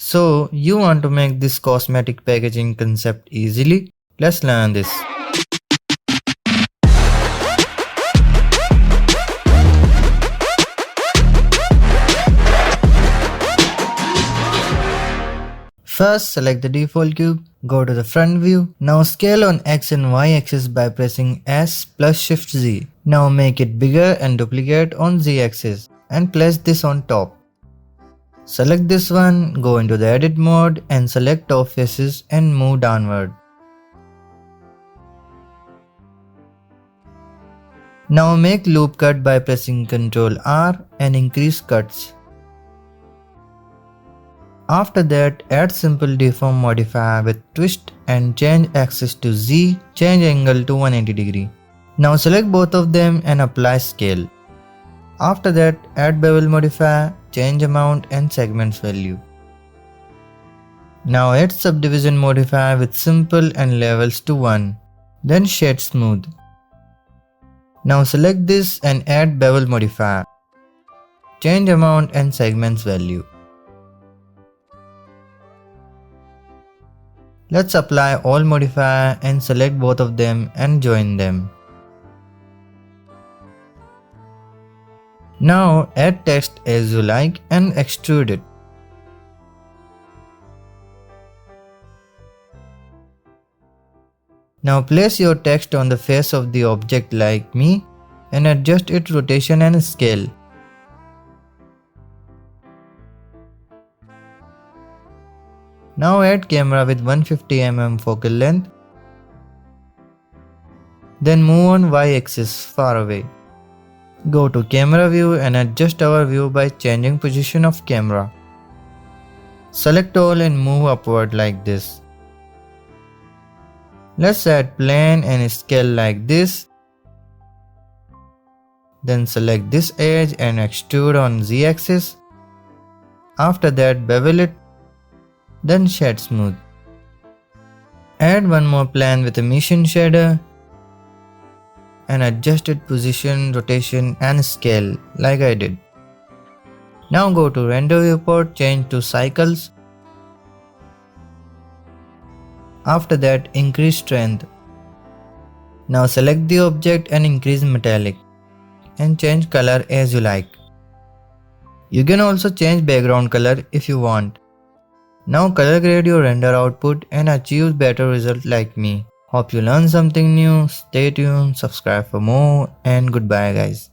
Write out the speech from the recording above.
So you want to make this cosmetic packaging concept easily? Let's learn this. First, select the default cube, go to the front view. Now scale on X and Y axis by pressing S plus Shift Z. Now make it bigger and duplicate on Z axis and place this on top. Select this one, go into the edit mode and select top faces and move downward. Now make loop cut by pressing Ctrl R and increase cuts. After that, add simple deform modifier with twist and change axis to Z, change angle to 180 degree. Now select both of them and apply scale. After that, add bevel modifier, change amount and segments value. Now add subdivision modifier with simple and levels to 1, then shade smooth. Now select this and add bevel modifier, change amount and segments value. Let's apply all modifier and select both of them and join them. Now add text as you like and extrude it. Now place your text on the face of the object like me and adjust its rotation and scale. Now add camera with 150mm focal length. Then move on Y axis far away. Go to camera view and adjust our view by changing position of camera. Select all and move upward like this. Let's add plane and scale like this. Then select this edge and extrude on Z axis. After that, bevel it. Then shade smooth. Add one more plane with a mission shader and adjust its position, rotation and scale like I did. Now go to render viewport, change to cycles. After that, increase strength. Now select the object and increase metallic and change color as you like. You can also change background color if you want. Now color grade your render output and achieve better result like me. Hope you learned something new. Stay tuned, subscribe for more and goodbye guys.